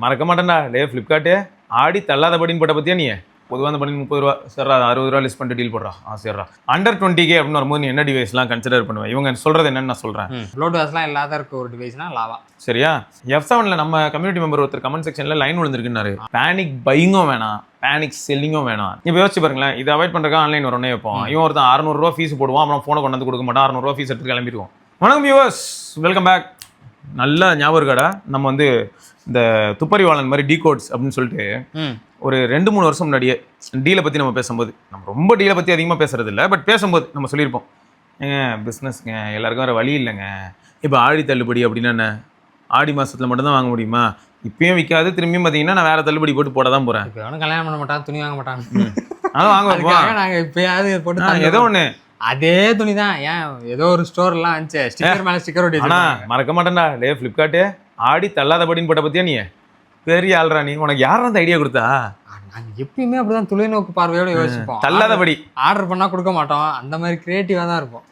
மறக்க மாட்டேன்டா டே ஃப்ளிப்கார்ட்டு ஆடி தள்ளாதபடின்னு போட்ட பற்றியா நீ பொதுவாக அந்த பண்ணி 30 ரூபா சரிடா 60 ரூபா லிஸ்ட் பண்ணிட்டு டீல் போடுறா சரிடா அண்டர் 20K அப்படின்னு வரும்போது நீ என்ன டிவைஸ்லாம் கன்சிடர் பண்ணுவேன் இவங்க சொல்கிறது என்னன்னு நான் சொல்கிறேன் லோ டிவைஸ்லாம் இல்லாத இருக்க ஒரு டிவைஸ்னா லாவா சரியா F7ல நம்ம கம்யூனிட்டி மெம்பர் ஒருத்தர் கமெண்ட் செக்ஷனில் லைன் விழுந்திருக்குன்னாரு பேனிக் பையிங்கும் வேணாம் பேனிக் செல்லிங்கும் வேணாம் இப்போ யோசிச்சு பாருங்களேன் இதை அவாய்ட் பண்ணுறக்கா ஆன்லைன் வரனே வைப்போம் இவன் ஒருத்தன் 600 ரூபா ஃபீஸ் போடுவான் அப்புறம் ஃபோனை கொண்டு வந்து கொடுக்க மாட்டான் 600 ரூபா ஃபீஸ் எடுத்து கிளம்பிடுவோம் வணக்கம் வியூவர்ஸ் வெல்கம் பேக் நல்ல ஞாபகம் இருக்காடா நம்ம வந்து இந்த துப்பறிவாளன் மாதிரி டீகோட்ஸ் அப்படின்னு சொல்லிட்டு ஒரு 2-3 வருஷம் முன்னாடியே டீலை பற்றி நம்ம பேசும்போது நம்ம ரொம்ப டீலை பற்றி அதிகமாக பேசுறது இல்லை பட் பேசும்போது நம்ம சொல்லியிருப்போம் ஏங்க பிஸ்னஸ்ங்க எல்லாருக்கும் வேறு வழி இல்லைங்க இப்போ ஆடி தள்ளுபடி அப்படின்னா என்ன ஆடி மாதத்தில் மட்டும்தான் வாங்க முடியுமா இப்பயும் விற்காது திரும்பியும் பார்த்தீங்கன்னா நான் வேறு தள்ளுபடி போட்டு போட தான் போகிறேன் இப்போ கல்யாணம் பண்ண மாட்டான் துணி வாங்க மாட்டாங்க அதான் வாங்க நாங்கள் இப்போயாவது போட்டு ஏதோ ஒன்று அதே துணி தான் ஏன் ஏதோ ஒரு ஸ்டோர்லாம் வந்துச்சு ஸ்டிக்கர் மேலே ஸ்டிக்கர் ஒட்டி மறக்க மாட்டேன்டா டே ஃப்ளிப்கார்ட்டு ஆடி தள்ளாதபடின்னு போட்ட பற்றியா நீ பெரிய ஆள்றா நீ உனக்கு யாரும் அந்த ஐடியா கொடுத்தா நாங்கள் எப்பயுமே அப்படிதான் தொலைநோக்கு பார்வையோட யோசிப்போம் தள்ளாதபடி ஆர்டர் பண்ணால் கொடுக்க மாட்டோம் அந்த மாதிரி கிரியேட்டிவாக தான் இருப்போம்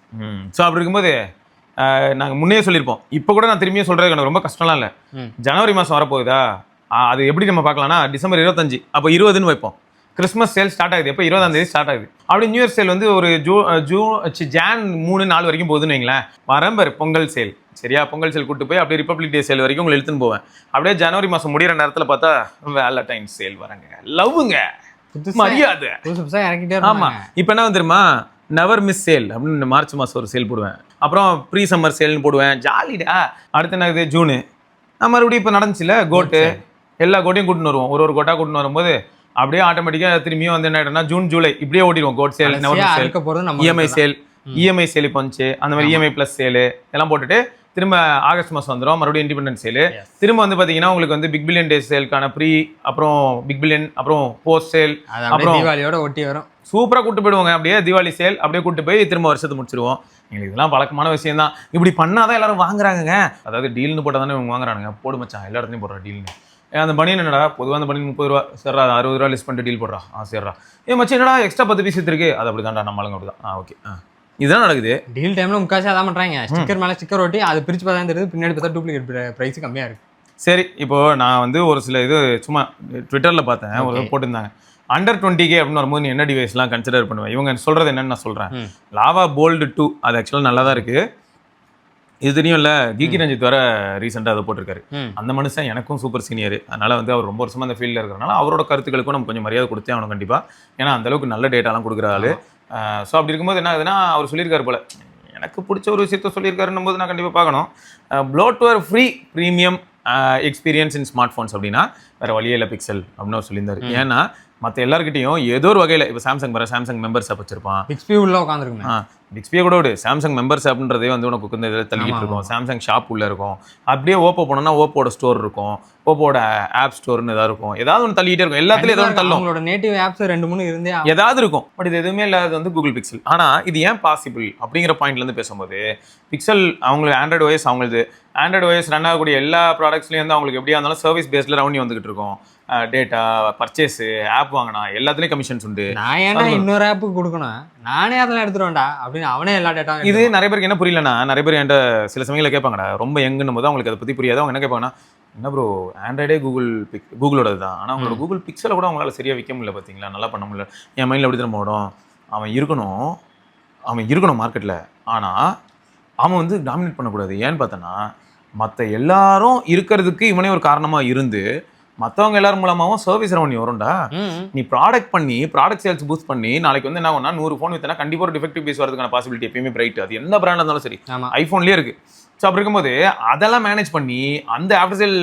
ஸோ அப்படி இருக்கும்போது நாங்கள் முன்னே சொல்லியிருப்போம் இப்போ கூட நான் திரும்பியும் சொல்கிறது எனக்கு ரொம்ப கஷ்டம்லாம் இல்லை ஜனவரி மாதம் வரப்போகுதா அது எப்படி நம்ம பார்க்கலாம்னா டிசம்பர் 25 அப்போ 20ன்னு வைப்போம் கிறிஸ்மஸ் சேல் ஸ்டார்ட் ஆகுது எப்போ 20ஆம் தேதி ஸ்டார்ட் ஆகுது அப்படி நியூ இயர் சேல் வந்து ஒரு ஜான் 3-4 வரைக்கும் போகுதுன்னு வைங்களேன் வரம்பர் பொங்கல் சேல் சரியா பொங்கல் சேல் கூட்டு போய் அப்படியே ரிப்பப்ளிக் டே சேல் வரைக்கும் உங்களை எடுத்துன்னு போவேன் அப்படியே ஜனவரி மாதம் முடிகிற நேரத்தில் பார்த்தா வேலண்டைன்ஸ் சேல் வரங்க லவ்வுங்க மரியாதை புதுசாக இறக்கிட்டே ஆமாம் இப்போ என்ன வந்துருமா நெவர் மிஸ் சேல் அப்படின்னு மார்ச் மாதம் ஒரு சேல் போடுவேன் அப்புறம் ப்ரீ சம்மர் சேல்னு போடுவேன் ஜாலிடா அடுத்து என்ன ஜூனு மறுபடியும் இப்போ நடந்துச்சுல கோட்டு எல்லா கோட்டையும் கூட்டின்னு வருவோம் ஒரு கோட்டா கூட்டின்னு வரும்போது அப்படியே ஆட்டோமேட்டிக்காக திரும்பியும் வந்து என்ன ஆகிடும்னா ஜூன் ஜூலை இப்படியே ஓடிடுவோம் coat sale EMI sale EMI sale இப்போ வந்துச்சு அந்த மாதிரி இஎம்ஐ ப்ளஸ் சேலு எல்லாம் போட்டுட்டு திரும்ப ஆகஸ்ட் மாதம் வந்துடும் மறுபடியும் இண்டிபெண்டன்ஸ் சேலு திரும்ப வந்து பார்த்தீங்கன்னா உங்களுக்கு வந்து பிக் பில்லியன் டேஸ் சேலுக்கான ப்ரீ அப்புறம் பிக் பில்லியன் அப்புறம் போஸ்ட் சேல் அப்புறம் தீபாவளியோட ஒட்டி வரும் சூப்பராக கூட்டு போயிடுவாங்க அப்படியே தீபாவளி சேல் அப்படியே கூட்டு போய் திரும்ப வருஷத்தை முடிச்சிருவோம் எங்களுக்கு இதெல்லாம் பழக்கமான விஷயம் தான் இப்படி பண்ணாதான் எல்லாரும் வாங்குறாங்க அதாவது டீல்னு போட்டால் தானே இவங்க வாங்குறானுங்க போடு மச்சான் எல்லா இடத்துலையும் போடுற டீல்னு அந்த பனியன் என்னடா பொதுவாக அந்த பனியன் 30 ரூபா சரிடா 60 ரூபா லிஸ்ட் பண்ணிட்டு டீல் போடுறா சரிடா மச்சான் என்னடா எக்ஸ்ட்ரா 10 பீஸ் இருக்கு அது அப்படி தான்டா நம்ம ஆளுங்க அப்படி தான் ஓகே இதுதான் நடக்குது டீல் டைம்ல முக்காசி அதான் பண்ணுறாங்க ஸ்டிக்கர் மேலே ஸ்டிக்கர் ஒட்டி அது பிரிச்சு பார்த்தா தெரியுது பின்னாடி பார்த்தா டூப்ளிகேட் ப்ரைஸ் கம்மியாக இருக்குது சரி இப்போது நான் வந்து ஒரு சில இது சும்மா ட்விட்டரில் பார்த்தேன் ஒரு போட்டிருந்தாங்க அண்டர் 20K அப்படின்னு வரும்போது நீ என்ன டிவைஸ்லாம் கன்சிடர் பண்ணுவேன் இவங்க சொல்கிறது என்னன்னு நான் சொல்கிறேன் லாவா போல்டு 2 அது ஆக்சுவலாக நல்லா தான் இருக்குது இது தெரியும் இல்லை கீகி ரஞ்சித் வர ரீசெண்டாக அதை போட்டிருக்காரு அந்த மனுஷன் எனக்கும் சூப்பர் சீனியர் அதனால் வந்து அவர் ரொம்ப வருஷமாக அந்த ஃபீல்டில் இருக்கிறனால அவரோட கருத்துக்களுக்கும் நம்ம கொஞ்சம் மரியாதை கொடுத்தே அவனும் கண்டிப்பாக ஏன்னா அந்தளவுக்கு நல்ல டேட்டாலாம் கொடுக்குற ஆள் ஸோ அப்படி இருக்கும்போது என்ன ஆகுதுன்னா அவர் சொல்லியிருக்காரு போல் எனக்கு பிடிச்ச ஒரு விஷயத்த சொல்லியிருக்காருன்னும் போது நான் கண்டிப்பாக பார்க்கணும் bloatware free premium experience in smart phones அப்படின்னா வேறு வழியே இல்லை பிக்சல் அப்படின்னு சொல்லியிருந்தாரு ஏன்னா மற்ற எல்லாருக்கிட்டையும் ஏதோ ஒரு வகையில் இப்போ சாம்சங் வர சாம்சங் மெம்பர்ஸ் ஆப் வச்சிருப்பான் பிக்ஸ்பி உள்ள உட்காந்துருக்கும் பிக்ஸ்பியை கூட விடு சாம்சங் மெம்பர்ஸ் ஆப்ன்றதே வந்து உனக்கு வந்து இதில் தள்ளிட்டு இருக்கும் சாம்சங் ஷாப் உள்ளே இருக்கும் அப்படியே ஓப்போ போனோம்னா ஓப்போட ஸ்டோர் இருக்கும் ஓப்போட ஆப் ஸ்டோர்னு ஏதாவது இருக்கும் ஏதாவது ஒன்று தள்ளிட்டே இருக்கும் எல்லாத்துலேயும் ஏதாவது தள்ளும் உங்களோட நேட்டிவ் ஆப்ஸ் 2-3 இருந்தே ஏதாவது இருக்கும் பட் இது எதுவுமே இல்லாத வந்து கூகுள் பிக்சல் ஆனால் இது ஏன் பாசிபிள் அப்படிங்கிற பாயிண்ட்லேருந்து பேசும்போது பிக்சல் அவங்களுக்கு ஆண்ட்ராய்டு ஓஎஸ் அவங்களுக்கு ஆண்ட்ராய்டு ஓஎஸ் ரன் ஆகக்கூடிய எல்லா ப்ராடக்ட்ஸ்லேயும் வந்து அவங்களுக்கு எப்படியா இருந்தாலும் சர்வீஸ் பேஸில் ரெவன்யூ வந்துகிட்டு இருக்கும் டேட்டா பர்ச்சேஸு ஆப் வாங்கினா எல்லாத்துலேயும் கமிஷன்ஸ் உண்டு நான் ஏன்னா இன்னொரு ஆப்புக்கு கொடுக்கணும் நானே அதெல்லாம் எடுத்துருவேன்டா அப்படின்னு அவனே எல்லா டேட்டா இது நிறைய பேருக்கு என்ன புரியலன்னா நிறைய பேர் என்கிட்ட சில சமயங்களில் கேட்பாங்கடா ரொம்ப எங்குன்னும் போது அவங்களுக்கு அதை பற்றி புரியாது அவங்க என்ன கேட்பாங்கன்னா என்ன ப்ரோ ஆண்ட்ராய்டே கூகுளோடது தான் ஆனால் அவங்களோட கூகுள் பிக்சலை கூட அவங்களால சரியாக விற்க முடியல பார்த்தீங்களா நல்லா பண்ண முடியல என் மைண்டில் எப்படி திரும்ப ஓடும் அவன் இருக்கணும் மார்க்கெட்டில் ஆனால் அவன் வந்து டாமினேட் பண்ணக்கூடாது ஏன்னு பார்த்தோன்னா மற்ற எல்லாரும் இருக்கிறதுக்கு இவனே ஒரு காரணமாக இருந்து மற்றவங்க எல்லாரும் மூலமாகவும் சர்வீஸ் ரெவன்யூ வரும்டா நீ ப்ராடக்ட் சேல்ஸ் பூஸ்ட் பண்ணி நாளைக்கு வந்து என்ன பண்ணா 100 ஃபோன் வித்தனா கண்டிப்பாக ஒரு டிஃபெக்டிவ் பீஸ் வரதுக்கான பாசிபிலிட்டி எப்பயுமே பிரைட் அது எந்த பிராண்டாக இருந்தாலும் சரி ஐஃபோன்லேயே இருக்குது ஸோ அப்படி இருக்கும்போது அதெல்லாம் மேனேஜ் பண்ணி அந்த ஆஃப்டர் சேல்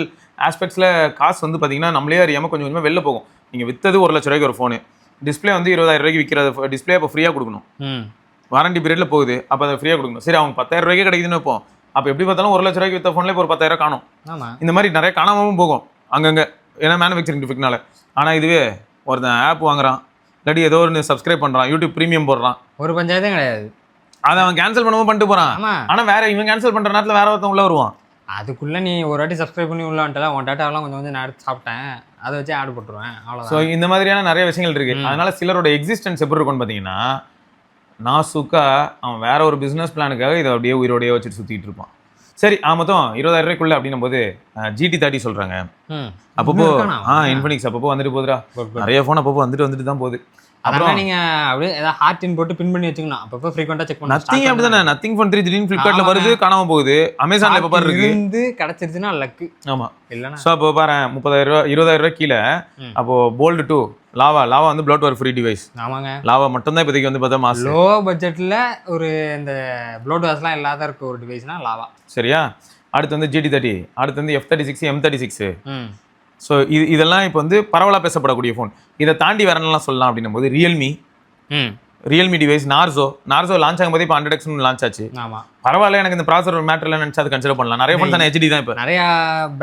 ஆஸ்பெக்ட்ஸில் காசு வந்து பார்த்தீங்கன்னா நம்மளே அறியாமல் கொஞ்சம் கொஞ்சமாக வெளில போகும் நீங்கள் விற்றது 1 லட்ச ரூபாய்க்கு ஒரு ஃபோனு டிஸ்பிளே வந்து 20,000 ரூபாய்க்கு விற்கிறது டிஸ்பிளே அப்போ ஃப்ரீயாக கொடுக்கணும் வாரண்டி பீரியடில் போகுது அப்போ அதை ஃப்ரீயாக கொடுக்கணும் சரி அவங்க 10,000 ரூபாய்க்கு கிடைக்குதுன்னு வைப்போம் அப்போ எப்படி பார்த்தாலும் 1 லட்ச ரூபாய்க்கு விற்ற ஃபோன்லேயே இப்போ ஒரு 10,000 காணும் இந்த மாதிரி நிறைய காணாமலும் போகும் அங்கங்கே ஏன்னா மேனுஃபேக்சரிங் டிஃபெக்ட்னால ஆனால் இதுவே ஒருத்தன் ஆப் வாங்குறான் இல்லாட்டி ஏதோ ஒன்று சப்ஸ்கிரைப் பண்ணுறான் யூடியூப் ப்ரீமியம் போடுறான் ஒரு பஞ்சாயத்தே கிடையாது அதை அவன் கேன்சல் பண்ணவும் பண்ணிட்டு போகிறான் ஆனால் வேற இவன் கேன்சல் பண்ணுற நேரத்தில் வேற ஒருத்தன் உள்ள வருவான் அதுக்குள்ளே நீ ஒரு வாட்டி சப்ஸ்கிரைப் பண்ணி உள்ளான்ட்டல உன் டேட்டாவெல்லாம் கொஞ்சம் நான் எடுத்து சாப்பிட்டேன் அதை வச்சு ஆட் போட்டுருவேன் அவ்வளோ ஸோ இந்த மாதிரியான நிறைய விஷயங்கள் இருக்குது அதனால சிலரோட எக்ஸிஸ்டன்ஸ் எப்படி இருக்கும்னு பார்த்தீங்கன்னா நாசுக்கா அவன் வேற ஒரு பிஸ்னஸ் பிளானுக்காக இதை அப்படியே உயிரோடையே வச்சுட்டு சுற்றிட்டு இருப்பான் சரி மொத்தம் 20,000 ரூபாய்க்குள்ள அப்படின்னும் போது GT30 சொல்றாங்க. ம் அப்பப்போ இருக்கானா? இன்ஃபினிக்ஸ் அப்பப்போ வந்துட்டு போகுதுடா. Good, good. நிறைய ஃபோன் அப்பப்போ வந்துட்டு தான் போகுது. அதான் நீங்க அப்படியே ஏதாவது ஹார்டின் போட்டு பின் பண்ணி வச்சுக்கணும். அப்பப்போ ஃப்ரீக்வெண்டா செக் பண்ணணும். நத்திங் அப்படிதானே. நத்திங் ஃபோன் 3 திடீர்னு ஃபிளிப்கார்ட்ல வருது, காணாம போகுது. அமேசான்ல எப்ப பாரு இருக்கு. இருந்து கிடைச்சிருச்சுன்னா லக்கு. ஆமா. இல்லனா சோ அப்போ பாரு 30,000 ரூபாய் 20,000 ரூபாய் கீழ அப்போ போல்ட் 2 லாவா வந்து ப்ளோட்வேர் ஃப்ரீ டிவைஸ். ஆமாங்க. லாவா மட்டும் தான் இப்போதைக்கு வந்து பார்த்தா மாஸ். லோ பட்ஜெட்ல ஒரு இந்த ப்ளோட்வேர்ஸ்லாம் இல்லாத இருக்க ஒரு டிவைஸ்னா லாவா. சரியா? அடுத்து வந்து GT30, அடுத்து வந்து F36, M36. ம் ஸோ இதெல்லாம் இப்போ வந்து பரவலாக பேசப்படக்கூடிய ஃபோன். இதை தாண்டி வேற என்னலாம் சொல்லலாம் அப்படின்னும் போது ரியல்மி டிவைஸ் நார்சோ லான்ச் ஆகும்போது இப்போ 100X லான்ச் ஆச்சு. ஆமா பரவாயில்ல, எனக்கு இந்த ப்ராசர் மேட்டர்ல நினைச்சு அதை கன்சிடர் பண்ணலாம். நிறைய ஃபோன் தானே HD தான் இப்போ. நிறைய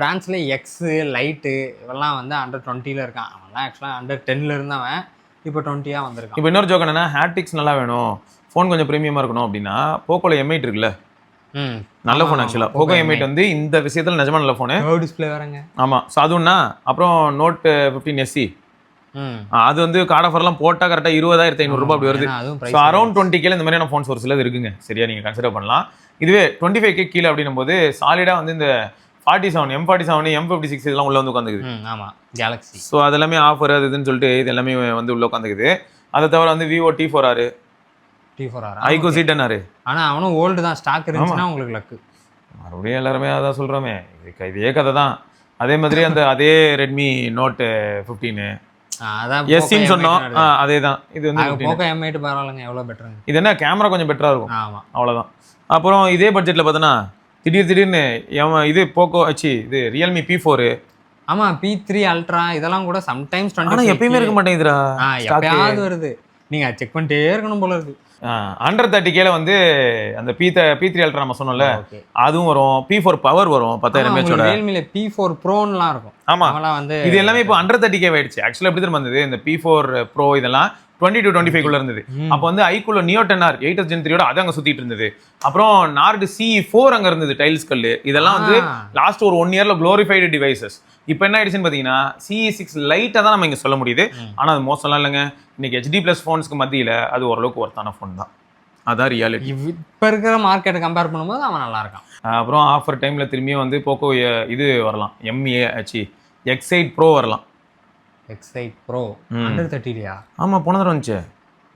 பிராண்ட்ஸ்ல எக்ஸ் லைட்டு இவெல்லாம் வந்து அண்டர் 20ல இருக்கான். அவன்லாம் ஆக்சுவலாக அண்டர் 10ல இருந்தவன் இப்போ 20ஆ வந்திருக்கான். இப்போ இன்னொரு ஜோக் என்னன்னா, ஹேப்டிக்ஸ் நல்லா வேணும், ஃபோன் கொஞ்சம் ப்ரீமியமாக இருக்கணும் அப்படின்னா போக்கோல M8 இருக்குல்ல, நல்ல ஃபோன். ஆக்சுவலாக போக்கோ M8 வந்து இந்த விஷயத்தில் நிஜமா நல்ல ஃபோனு. டிஸ்பிளே வரங்க. ஆமாம். ஸோ அதுவும்னா அப்புறம் நோட் 15 SE அது வந்து கார்டு ஆஃபர்லாம் போட்டால் கரெக்டாக 20,500 ரூபாய் அப்படி வருது. ஸோ அரௌண்ட் 20K இந்த மாதிரியான ஃபோன்ஸ் ஒரு சிலது இருக்குங்க. சரியா? நீங்கள் கன்சிடர் பண்ணலாம். இதுவே 25K கீழே அப்படின்னும் போது சாலிடாக வந்து இந்த 47, M47, M56 இதெல்லாம் உள்ள வந்து உட்காந்துக்குது. ஆமா கேலக்ஸி. ஸோ அது எல்லாமே ஆஃபர் அது இதுன்னு சொல்லிட்டு இது எல்லாமே வந்து உள்ள உட்காந்துக்குது. அதை தவிர வந்து Vivo T4R, iQOO C10R. ஆனா அவனும் ஓல்டு தான். ஸ்டாக் இருந்துச்சுன்னா உங்களுக்கு லக்கு. மறுபடியும் எல்லாருமே அதான் சொல்கிறோமே, இதே கதை தான். அதே மாதிரி அதே ரெட்மி நோட் 15 அதான் எஸ்சின்னு சொன்னோம். அதே தான் இது வந்து போக்கோ M8 பரவாயில்லைங்க, எவ்வளோ பெட்டருங்க. இது என்ன கேமரா கொஞ்சம் பெட்டராக இருக்கும். ஆமாம் அவ்வளோதான். அப்புறம் இதே பட்ஜெட்டில் பார்த்தோன்னா திடீர்னு இது போக்கோ இது ரியல்மி P4. ஆமா P3 அல்ட்ரா இதெல்லாம் கூட சம்டைம்ஸ் ஆனால் எப்பயுமே இருக்க மாட்டேங்குதுடா. எப்பயாவது வருது. நீங்க செக் பண்ணிட்டே இருக்கணும் போல இருக்கு. அண்டர் 30Kல வந்து அந்த P3 அல்ட்ரா நம்ம சொன்னோம்ல, அதுவும் வரும். P4 பவர் வரும் 10,000 mAh. ரியல்மில P4 ப்ரோன்லாம் இருக்கும். ஆமா வந்து இது எல்லாமே இப்போ அண்டர் 30K ஆயிடுச்சு. ஆக்சுவலா எப்படி தெரியுமா இருந்தது, இந்த P4 Pro இதெல்லாம் 20 to 25 குள்ள இருந்தது. அப்போ வந்து ஐக்குள்ள Neo 10R 8th Gen 3யோட அது அங்க சுத்திட்டு இருந்தது. அப்புறம் நார்டு CE4 அங்க இருந்தது, டைல்ஸ் கல்லு. இதெல்லாம் வந்து லாஸ்ட் ஒரு 1 இயர்ல குளோரிஃபைடு டிவைசஸ். இப்போ என்ன ஆயிடுச்சுன்னு பாத்தீங்கன்னா CE6 லைட்டா தான் நம்ம இங்க சொல்ல முடியுது. ஆனா அது மோசம்லாம் இல்லைங்க. இன்னைக்கு HD+ ஃபோன்ஸ்க்கு மத்தியில அது ஓரளவுக்கு ஒர்த்தான ஃபோன் தான். அதான் ரியாலிட்டி. இப்போ இருக்கிற மார்க்கெட்டை கம்பேர் பண்ணும்போது அவன் நல்லா இருக்கான். அப்புறம் ஆஃபர் டைம்ல திரும்பியும் வந்து போக்கோ இது வரலாம், X8 Pro வரலாம். X8 Pro under 30லையா? ஆமா, போன தடவை வந்துச்சு.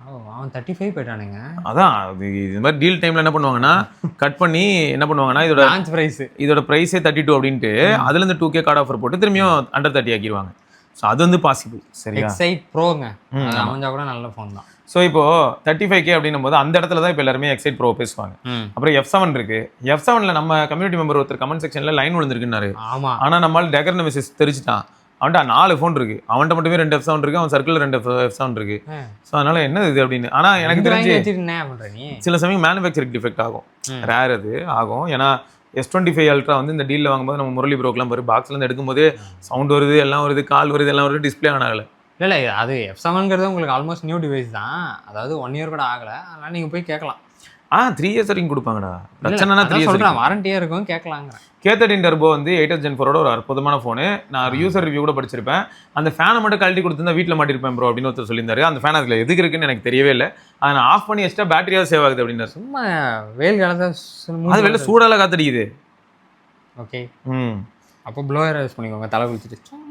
அவன் 35 போயிட்டானுங்க. அதான் இது மாதிரி டீல் டைம்ல என்ன பண்ணுவாங்கன்னா கட் பண்ணி என்ன பண்ணுவாங்கன்னா இதோட பிரைஸே 32 அப்படின்ட்டு அதுல இருந்து 2K கார்டு ஆஃபர் போட்டு திரும்பியும் அண்டர் 30 ஆக்கிடுவாங்க. ஸோ அது வந்து பாசிபிள். சரியா? X8 Proங்க அமைஞ்சா கூட நல்ல ஃபோன் தான். ஸோ இப்போ 35K அப்படின்னும் போது அந்த இடத்துல தான் இப்போ எல்லாருமே X8 Pro பேசுவாங்க. அப்புறம் F7 இருக்கு. F7ல நம்ம கம்யூனிட்டி மெம்பர் ஒருத்தர் கமெண்ட் செக்ஷன்ல லைன் விழுந்திருக்குன்னாரு. ஆமா. ஆனா நம்மளால டெகர் நெமெசிஸ் தெரிஞ்சுட்டான். அவன்கிட்ட 4 ஃபோன் இருக்கு. அவன்கிட்ட மட்டுமே 2 F7 இருக்கு. அவன் சர்க்கிள் 2 F7 இருக்கு. ஸோ அதனால என்ன இது அப்படின்னு. ஆனா எனக்கு தெரிஞ்சு சில சமயம் மேனுஃபேக்சரிங் டிஃபெக்ட் ஆகும். ரேர் அது ஆகும். ஏன்னா S25 அல்ட்ரா வந்து இந்த டீலில் வாங்கும்போது நம்ம முரளி ப்ரோக்கெலாம் பாரு, பாக்ஸ்லேருந்து எடுக்கும்போது சவுண்ட் வருது, எல்லாம் வருது, கால் வருது, எல்லாம் வருது, டிஸ்பிளே ஆன் ஆகலை. இல்லை அது F7ங்கிறது உங்களுக்கு ஆல்மோஸ்ட் நியூ டிவைஸ் தான். அதாவது 1 இயர் கூட ஆகலை. அதனால் நீங்கள் போய் கேட்கலாம். 3 இயர்ஸ் வரைக்கும் கொடுப்பாங்கடா. பிரச்சனைனா 3 இயர்ஸ் சொல்கிறேன், வாரண்டியாக இருக்கும், கேட்கலாங்க. K13 டர்போ வந்து 8th Gen 4ஓட ஒரு அற்புதமான ஃபோனு. நான் யூசர் ரிவ்யூ கூட படிச்சிருப்பேன். அந்த ஃபேனை மட்டும் கழட்டி கொடுத்துருந்தா வீட்டில் மாட்டிருப்பேன் ப்ரோ அப்படின்னு ஒருத்தர் சொல்லியிருந்தாரு. அந்த ஃபேன் அதில் எதுக்கு இருக்குன்னு எனக்கு தெரியவே இல்லை. அதை நான் ஆஃப் பண்ணி வச்சுட்டா பேட்டரியாக சேவ் ஆகுது அப்படின்னாரு. சும்மா வெயில் காலத்தை அது வெளில சூடால காத்தடிக்குது. ஓகே. அப்போ ப்ளோயர் யூஸ் பண்ணிக்கோங்க, தலை குளிச்சுட்டு.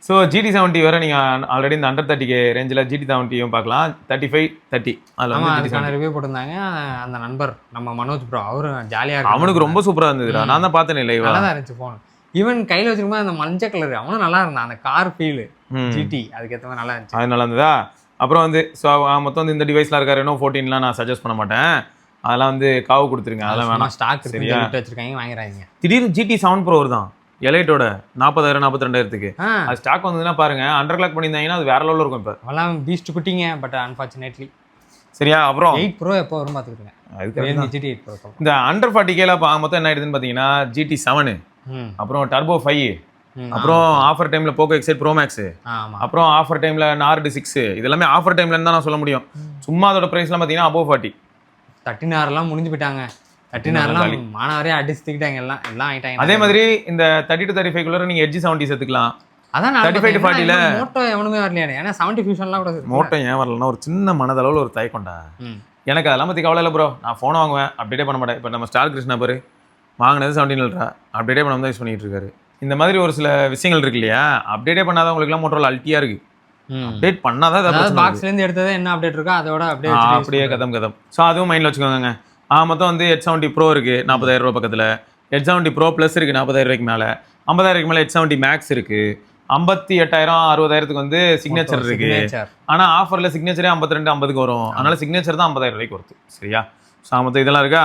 ஸோ GT70 வேற நீங்கள் ஆல்ரெடி இந்த அண்டர் 30K ரேஞ்சில் GT70யும் பார்க்கலாம். 35, 30 அதில் வந்து அதுக்கான ரிவ்யூ போட்டிருந்தாங்க. அந்த நண்பர் நம்ம மனோஜ் ப்ரோ, அவரும் ஜாலியாக இருக்கு. அவனுக்கு ரொம்ப சூப்பராக இருந்ததுடா. நான் தான் பார்த்தேன் லைவா. நல்லா தான் இருந்துச்சு ஃபோன். ஈவன் கையில் வச்சுக்கும்போது அந்த மஞ்சள் கலர் அவனும் நல்லா இருந்தான். அந்த கார் ஃபீல் GT அதுக்கேற்ற மாதிரி நல்லா இருந்துச்சு. அது நல்லா இருந்ததா? அப்புறம் வந்து ஸோ மொத்தம் வந்து இந்த டிவைஸ்லாம் இருக்கா Reno 14லாம் நான் சஜஸ்ட் பண்ண மாட்டேன். அதெல்லாம் வந்து காவு கொடுத்துருங்க. அதெல்லாம் வேணாம். ஸ்டாக் சரியா வச்சிருக்காங்க, வாங்கிறாங்க. திடீர்னு GT7 Pro தான் எலைட்டோட 40,000 42,000க்கு அது ஸ்டாக் வந்ததுன்னா பாருங்க. அண்டர் கிளாக் பண்ணியிருந்தாங்கன்னா அது வேற லெவலில் இருக்கும். இப்போ அதெல்லாம் பீஸ்ட் குட்டிங்க, பட் அன்ஃபார்ச்சுனேட்லி. சரியா? அப்புறம் 8 Pro எப்போ வரும் பார்த்துக்கிட்டுங்க. அதுக்கு GT8 Pro இந்த அண்டர் 40Kல மொத்தம் என்ன ஆயிடுதுன்னு பார்த்தீங்கன்னா GT7, அப்புறம் டர்போ 5, அப்புறம் ஆஃபர் டைம்ல போக்கோ X8 Pro Max, அப்புறம் ஆஃபர் டைம்ல நார்டு 6. இதெல்லாமே ஆஃபர் டைம்ல தான் நான் சொல்ல முடியும். சும்மா அதோட பிரைஸ்லாம் பார்த்தீங்கன்னா above 40. 13 முடிஞ்சு போயிட்டாங்க. 13 மாணவரே அடிச்சுக்கிட்டாங்க. எல்லாம் ஆயிட்டாங்க. அதே மாதிரி இந்த 30 to 35 குள்ள நீங்க Edge 70 சேர்த்துக்கலாம். அதான் 35 to 40ல மோட்டோ எவனுமே வரலையா? ஏன்னா 70 ஃபியூஷன்லாம் கூட மோட்டோ ஏன் வரலன்னா ஒரு சின்ன மனதளவில் ஒரு தயக்கொண்டா. எனக்கு அதெல்லாம் பற்றி கவலை இல்லை ப்ரோ. நான் ஃபோன் வாங்குவேன், அப்டேட்டே பண்ண மாட்டேன். இப்போ நம்ம ஸ்டார் கிருஷ்ணா பாரு, வாங்கினது 17 அல்ட்ரா அப்டேட்டே பண்ணாம தான் யூஸ் பண்ணிட்டு இருக்காரு. இந்த மாதிரி ஒரு சில விஷயங்கள் இருக்கு இல்லையா, அப்டேட்டே பண்ணாதவங்களுக்குலாம் மோட்டோரோலா அல்ட்டியா இருக்கு. அப்டேட் பண்ணாதான் அதாவது பாக்ஸ்ல இருந்து எடுத்தது என்ன அப்டேட் இருக்கோ அதோட அப்படியே கதம். ஸோ அதுவும் மைண்ட்ல வச்சுக்கோங்க. மொத்தம் வந்து H70 Pro இருக்கு 40,000 ரூபாய் பக்கத்துல, H70 Pro Plus இருக்கு 40,000 ரூபாய்க்கு மேல, 50,000 ரூபாய்க்கு மேல H70 Max இருக்கு, 58,000 60,000க்கு வந்து சிக்னேச்சர் இருக்கு. ஆனா ஆஃபர்ல சிக்னேச்சரே 52 50க்கு வரும். அதனால சிக்னேச்சர் தான் 50,000 ரூபாய்க்கு வருது. சரியா? ஸோ மொத்தம் இதெல்லாம் இருக்கா.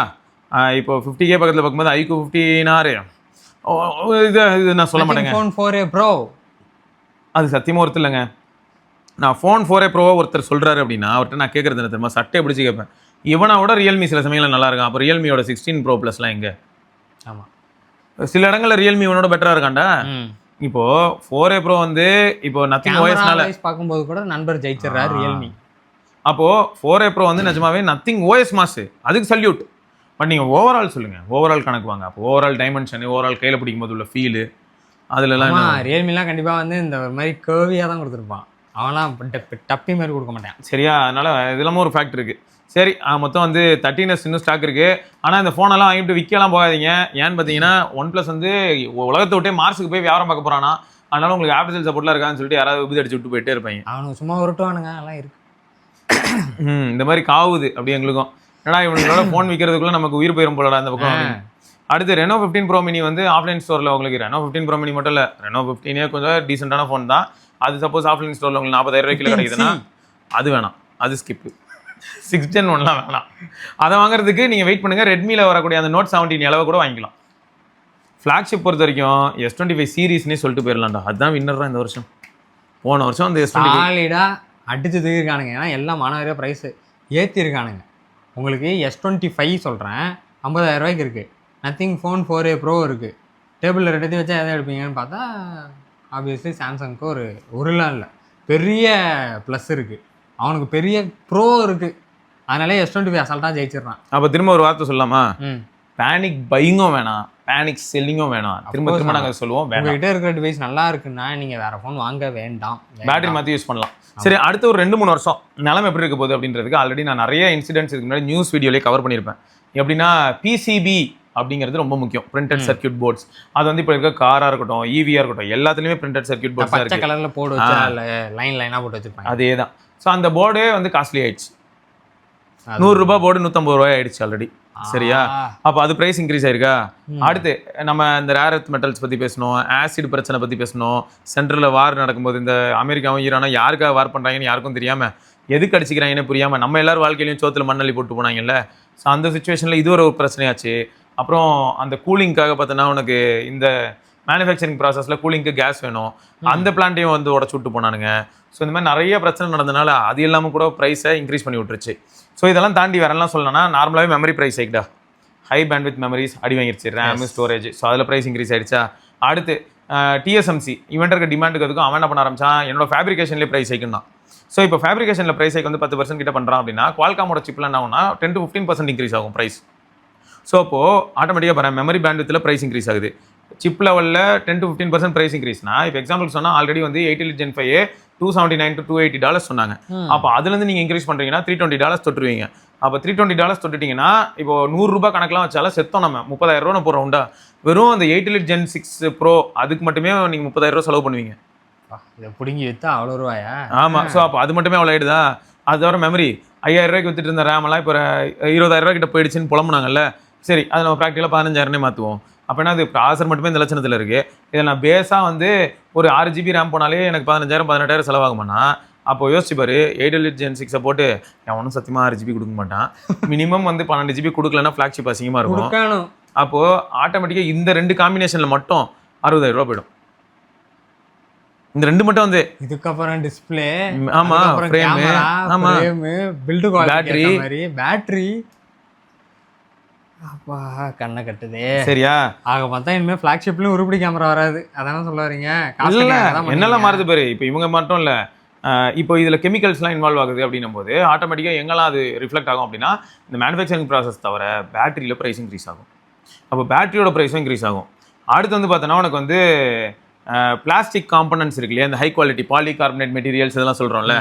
இப்போ 50K பக்கத்துல பார்க்கும்போது iQOO 15R இது நான் சொல்ல மாட்டேங்க. ஃபோன் 4A Pro அது சத்தியமா ஒருத்தர் இல்லைங்க. நான் ஃபோன் 4A Pro ஒருத்தர் சொல்றாரு அப்படின்னா அவர்கிட்ட நான் கேட்கறது என்ன தெரியுமா, சட்டை பிடிச்சி கேட்பேன். இவனோட ரியல்மி சில சமயங்கள் நல்லா இருக்கும். அப்போ ரியல்மியோட 16 Pro Plusலாம் எங்க? ஆமா, சில இடங்கள்ல ரியல்மி இவனோட பெட்டரா இருக்காண்டா. இப்போ 4A Pro வந்து இப்போ நத்திங் ஓஎஸ்னால பார்க்கும்போது கூட நண்பர் ஜெயிச்சிடுறாரு ரியல்மி. அப்போ 4A Pro வந்து நிஜமாவே நத்திங் ஓஎஸ் மாஸ், அதுக்கு சல்யூட். பட் நீங்க ஓவரால் சொல்லுங்க, ஓவரால் கணக்கு வாங்க. அப்போ ஓவரால் டைமென்ஷன், ஓவரால் கையில பிடிக்கும் போது உள்ள ஃபீல், அதுலலாம் ரியல்மிலாம் கண்டிப்பா வந்து இந்த மாதிரி கேர்வியா தான் கொடுத்துருப்பான். அவன்லாம் டப்பி மாதிரி கொடுக்க மாட்டான். சரியா? அதனால இதெல்லாம ஒரு ஃபேக்ட் இருக்கு. சரி, மொத்தம் வந்து 13s இன்னும் ஸ்டாக் இருக்கு. ஆனால் இந்த ஃபோனெல்லாம் வாங்கிட்டு விற்கலாம் போகாதீங்க. ஏன்னு பார்த்தீங்கன்னா OnePlus வந்து உலகத்தை விட்டே மார்ஸுக்கு போய் வியாபாரம் பார்க்க போறானா. அதனால உங்களுக்கு ஆஃப்டர் சேல் சப்போர்ட்லாம் இருக்கான்னு சொல்லிட்டு யாராவது விபத்து அடிச்சு விட்டு போயிட்டே இருப்பாங்க. அவனுக்கு சும்மா உருட்டுவானுங்க, அதெல்லாம் இருக்கு. இந்த மாதிரி காவுது அப்படி எங்களுக்கும். ஏன்னா இவங்களோட ஃபோன் விற்கிறதுக்குள்ள நமக்கு உயிர் போயிடும் போலடா அந்த பக்கம். அடுத்து Reno 15 Pro Mini வந்து ஆஃப்லைன் ஸ்டோரில் உங்களுக்கு Reno 15 Pro Mini மட்டும் இல்லை, Reno 15 கொஞ்சம் டீசெண்டான ஃபோன் தான். அது சப்போஸ் ஆஃப்லைன் ஸ்டோரில் உங்களுக்கு 40,000 ரூபாய்க்கு கிடைக்குதுன்னா அது வேணாம், அது ஸ்கிப்பு. 6th Gen 1லாம் வேணாம். அதை வாங்குறதுக்கு நீங்கள் வெயிட் பண்ணுங்கள். ரெட்மியில் வரக்கூடிய அந்த Note 17 அளவு கூட வாங்கிக்கலாம். ஃப்ளாக்ஷிப் பொறுத்த வரைக்கும் S25 சீரீஸ்னே சொல்லிட்டு போயிடலாம்டா. அதுதான் வின்னர் இந்த வருஷம். போன வருஷம் அந்த சாலிடாக அடிச்சு தூக்கிருக்கானுங்க. ஏன்னா எல்லாம் மாணவரியாக ப்ரைஸு ஏற்றிருக்கானுங்க. உங்களுக்கு S25 சொல்கிறேன் 50,000 ரூபாய்க்கு இருக்குது. நத்திங் ஃபோன் 4A Pro இருக்குது. டேபிளில் ரெண்டு வச்சா எதை எடுப்பீங்கன்னு பார்த்தா ஆப்வியஸ்லி சாம்சங்க்கு ஒருலாம் இல்லை, பெரிய ப்ளஸ் இருக்குது. அவனுக்கு பெரிய ப்ரோ இருக்குது. அதனாலே S25 அசால்ட்டாக ஜெயிச்சிடறான். அப்போ திரும்ப ஒரு வார்த்தை சொல்லலாமா? பேனிக் பையிங்கும் வேணாம், பேனிக் செல்லிங்கும் வேணாம். திரும்ப நாங்கள் சொல்லுவோம், உங்ககிட்ட இருக்கிற டிவைஸ் நல்லா இருக்குன்னா நீங்கள் வேறு ஃபோன் வாங்க வேண்டாம், பேட்டரி மாற்றி யூஸ் பண்ணலாம். சரி, அடுத்த ஒரு 2-3 வருஷம் நிலைமை எப்படி இருக்க போகுது அப்படின்றதுக்கு ஆல்ரெடி நான் நிறைய இன்சிடென்ட்ஸ் இதுக்கு முன்னாடி நியூஸ் வீடியோலேயே கவர் பண்ணியிருப்பேன். எப்படின்னா PCB அப்படிங்கிறது ரொம்ப முக்கியம். Printed circuit boards. அது வந்து இப்போ இருக்க காராக இருக்கட்டும், EV-ஆ இருக்கட்டும், எல்லாத்துலேயுமே பிரிண்டட் சர்க்யூட் போர்ட்ஸ் தான் இருக்கு. கலரில் போர்டு வச்சு லைனாக போட்டு வச்சுருப்பாங்க. அதே தான். ஸோ அந்த போர்டே வந்து காஸ்ட்லி ஆயிடுச்சு. 100 ரூபாய் போர்டு 150 ரூபாய் ஆயிடுச்சு ஆல்ரெடி. சரியா? அப்போ அது ப்ரைஸ் இன்க்ரீஸ் ஆயிருக்கா? அடுத்து நம்ம இந்த ரேர் எர்த் மெட்டல்ஸ் பற்றி பேசணும், ஆசிட் பிரச்சனை பற்றி பேசணும். சென்ட்ரலில் வார் நடக்கும்போது இந்த அமெரிக்காவும் ஈரானும் யாருக்காக வார் பண்ணுறாங்கன்னு யாருக்கும் தெரியாமல், எதுக்கு அடிச்சிக்கிறாங்கன்னு புரியாமல் நம்ம எல்லாரும் வாழ்க்கையிலையும் சோத்துல மண்ணள்ளி போட்டு போனாங்கல்ல. ஸோ அந்த சுச்சுவேஷனில் இது ஒரு பிரச்சனையாச்சு. அப்புறம் அந்த கூலிங்காக பார்த்தோன்னா உனக்கு இந்த மேனுஃபேக்சரிங் ப்ராசஸில் கூலிங்க்கு கேஸ் வேணும், அந்த பிளான்ட்டையும் வந்து உடச்சு விட்டு போனானுங்க. ஸோ இந்த மாதிரி நிறைய பிரச்சனை நடந்தனால அது எல்லாமே கூட ப்ரைஸை இன்க்ரீஸ் பண்ணி விட்டுருச்சு. ஸோ இதெல்லாம் தாண்டி வேறெல்லாம் சொல்லணும்னா நார்மலாகவே மெமரி ப்ரைஸ் ஆகிட்டா, ஹை பேண்ட்வித் மெமரிஸ் அடி வாங்கிடுச்சு, ரேம் ஸ்டோரேஜ். ஸோ அதில் ப்ரைஸ் இன்க்ரீஸ் ஆகிடுச்சா? அடுத்து TSMC இவன்ட் இருக்க டிமாண்டுக்கு அதுக்கும் அவன் என்ன பண்ண ஆரம்பிச்சான், என்னோட ஃபேப்ரிகேஷன்லேயே ப்ரைஸ் ஹைக்குன்னா. ஸோ இப்போ ஃபேப்ரிகேஷனில் ப்ரைஸ் ஹைக் வந்து 10% கிட்ட பண்ணுறான் அப்படின்னா குவால்காமோட சிப்பில் என்ன ஆகும்னா 10 to 15% இன்க்ரீஸ் ஆகும் ப்ரைஸ். ஸோ அப்போது ஆட்டோமேட்டிக்காக பாரு மெமரி பேண்ட்வித்தில் ப்ரைஸ் இன்க்ரீஸ் ஆகுது. சிப் லெவலில் 10 to 15% ப்ரைஸ் இன்க்ரீஸ்னா இப்போ எக்ஸாம்பிள் சொன்னால் ஆல்ரெடி வந்து 8 Gen 5 $279 to $280 சொன்னாங்க. அப்போ அதுலேருந்து நீங்கள் இன்க்ரீஸ் பண்ணுறீங்கன்னா $320 தொட்டுருவீங்க. அப்போ $320 தொட்டுட்டிங்கன்னா இப்போ 100 ரூபாய் கணக்கெலாம் வச்சாலும் செத்தோம் நம்ம 30,000 ரூபா போகிறோம் உண்டா. வெறும் அந்த 8 Gen 6 Pro அதுக்கு மட்டுமே நீங்கள் 30,000 ரூபா செலவு பண்ணுவீங்க. இதை பிடிங்கி விற்றா அவ்வளோ ரூபாயா? ஆமாம். ஸோ அப்போ அது மட்டுமே அவ்வளோ ஆயிடுதா? அது தவிர மெமரி 5,000 ரூபாய்க்கு வித்துட்டு இருந்த ரேமெல்லாம் இப்போ 20,000 ரூபாய் கிட்ட போயிடுச்சுன்னு புலம்புனாங்கல்ல. சரி, அதை நம்ம ப்ராக்டிக்கலாக 15,000 மாற்றுவோம். அப்போ என்ன, அது ப்ராசர் மட்டுமே இந்த லட்சணத்தில் இருக்குது. இதில் நான் பேஸாக வந்து ஒரு 6 GB ரேம் போனாலே எனக்கு 15,000 18,000 செலவாகுமாண்ணா. அப்போ யோசிச்சு பாரு, 8 Gen 6 போட்டு எவனும் சத்தியமாக 6 GB கொடுக்க மாட்டான். மினிமம் வந்து 12 GB கொடுக்கலன்னா ஃப்ளாக்ஷிப் அசிங்கமாக இருக்கும். அப்போது ஆட்டோமேட்டிக்காக இந்த 2 காம்பினேஷனில் மட்டும் 60,000 ரூபா போயிடும். இந்த 2 மட்டும் வந்து இதுக்கப்புறம் டிஸ்பிளே, ஆமா, ஃப்ரேம், ஆமா, பில்ட் குவாலிட்டி, பேட்டரி, அப்பா கண்ணை கட்டுதே. சரியா? ஆக பார்த்தா இனிமேல் ஃப்ளாக்ஷிப்லயும் உருப்படி கேமரா வராது. அதானே சொல்ல வரீங்க? என்னெல்லாம் மாறுது பாரு. இப்போ இவங்க மட்டும் இல்லை, இப்போ இதில் கெமிக்கல்ஸ்லாம் இன்வால்வ் ஆகுது அப்படின்னும் போது ஆட்டோமேட்டிக்காக எங்கெல்லாம் அது ரிஃப்ளெக்ட் ஆகும் அப்படின்னா இந்த மேனுஃபேக்சரிங் ப்ராசஸ் தவிர பேட்டரியில் ப்ரைஸ் இன்க்ரீஸ் ஆகும். அப்போ பேட்டரியோட ப்ரைஸும் இன்க்ரீஸ் ஆகும். அடுத்து வந்து பார்த்தோன்னா உனக்கு வந்து பிளாஸ்டிக் காம்பனன்ட்ஸ் இருக்கு இல்லையா, இந்த ஹை குவாலிட்டி பாலிகார்பனேட் மெட்டீரியல்ஸ் இதெல்லாம் சொல்கிறோம்ல,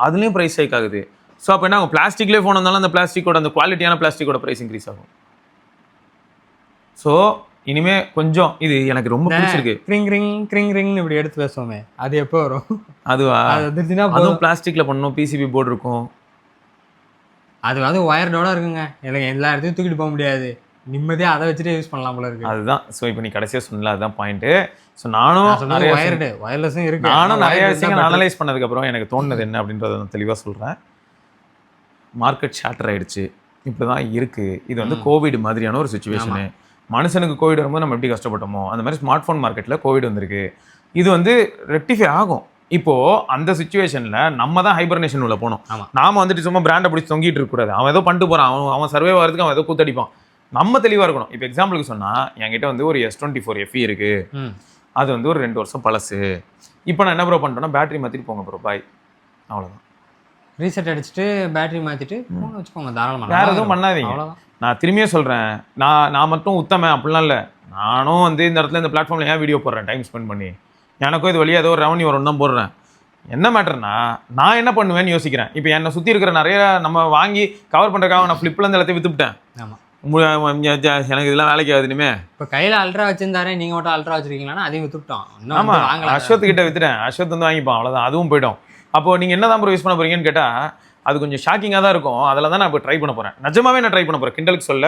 அதுலேயும் ப்ரைஸ் ஹைக் ஆகுது. ஸோ அப்போ என்ன ஆகும், பிளாஸ்டிக்லேயே ஃபோன் வந்தாலும் அந்த பிளாஸ்டிக்கோட அந்த குவாலிட்டியான பிளாஸ்டிக்கோட ப்ரைஸ் இன்க்ரீஸ் ஆகும். ஸோ இனிமே கொஞ்சம் இது எனக்கு ரொம்ப பிடிச்சிருக்கு. க்ரிங் ரிங் க்ரிங் ரிங்னு இப்படி எடுத்து பேசுவோமே, அது எப்போ வரும்? அதுவா? அது வந்துருச்சுன்னா அதுவும் பிளாஸ்டிக்ல பண்ணணும், பிசிபி போர்டு இருக்கும். அது வந்து ஒயர்டோட இருக்குங்க, எனக்கு எல்லா இடத்தையும் தூக்கிட்டு போக முடியாது, நிம்மதியாக அதை வச்சுட்டு யூஸ் பண்ணலாம் போல இருக்கு. அதுதான். ஸோ இப்போ நீ கடைசியாக சொன்னல அதுதான் பாயிண்ட்டு. ஸோ நானும் நிறைய ஒயர்லெஸ்ஸும் இருக்கு. நானும் நிறைய விஷயங்கள் அனலைஸ் பண்ணதுக்கப்புறம் எனக்கு தோணுது என்ன அப்படின்றத நான் தெளிவாக சொல்கிறேன். மார்க்கெட் ஷேட்டர் ஆயிடுச்சு, இப்படி தான் இருக்குது. இது வந்து கோவிட் மாதிரியான ஒரு சுச்சுவேஷனு. மனுஷனுக்கு கோவிட் வரும்போது நம்ம எப்படி கஷ்டப்பட்டோமோ அந்த மாதிரி ஸ்மார்ட் ஃபோன் மார்க்கெட்டில் கோவிட் வந்திருக்கு. இது வந்து ரெக்டிஃபை ஆகும். இப்போது அந்த சுச்சுவேஷனில் நம்ம தான் ஹைபர்னேஷன் உள்ள போனோம். நாம வந்துட்டு சும்மா பிராண்டை பிடிச்சி தொங்கிட்டு இருக்கக்கூடாது. அவன் ஏதோ பண்ணிட்டு போகிறான், அவன் சர்வே ஆகிறதுக்கு அவன் ஏதோ கூத்தடிப்பான். நம்ம தெளிவாக இருக்கணும். இப்போ எக்ஸாம்பிளுக்கு சொன்னால் என்கிட்ட வந்து ஒரு S24 FE இருக்குது, அது வந்து ஒரு 2 வருஷம் பழசு. இப்போ நான் என்ன ப்ரோ பண்ணிட்டேன்னா பேட்டரி மாற்றிட்டு போங்க ப்ரோ, பாய், அவ்வளோதான். ரீசெட் அடிச்சுட்டு பேட்டரி மாற்றிட்டு ஃபோன் வச்சுக்கோங்க தாராளமாக, வேறு எதுவும் பண்ணாதீங்க. அவ்வளோதான். நான் திரும்பியே சொல்கிறேன், நான் மட்டும் உத்தமன் அப்படிலாம் இல்லை. நானும் வந்து இந்த இடத்துல இந்த பிளாட்ஃபார்மில் ஏன் வீடியோ போடுறேன், டைம் ஸ்பெண்ட் பண்ணி எனக்கும் இது வழியாக ஏதோ ஒரு ரெவன்யூ வரும்னு தான் போடுறேன். என்ன மேட்டர்னா நான் என்ன பண்ணுவேன்னு யோசிக்கிறேன். இப்போ என்னை சுற்றி இருக்கிற நிறைய நம்ம வாங்கி கவர் பண்ணுறதுக்காக நான் ஃப்ளிப்லேருந்து எல்லாத்தையும் விற்றுப்பிட்டேன். ஆமாம், எனக்கு இதெல்லாம் வேலைக்கு ஆகுது இனிமே. இப்போ கையில் அல்ட்ரா வச்சிருந்தாரு, நீங்கள் மட்டும் அல்ட்ரா வச்சிருக்கீங்களா, அதையும் விற்றுட்டோம். ஆமாம், அஸ்வத் கிட்ட விற்றுட்டேன், அஸ்வத் வந்து வாங்கிப்பான், அவ்வளோதான், அதுவும் போய்டும். அப்போது நீங்கள் என்ன தான் ப்ரோ யூஸ் பண்ண போகிறீங்கன்னு கேட்டால் அது கொஞ்சம் ஷாக்கிங்காக தான் இருக்கும். அதில் தான் நான் இப்போ ட்ரை பண்ண போகிறேன். நிஜமாவே நான் ட்ரை பண்ண போகிறேன். கிண்டலுக்கு சொல்ல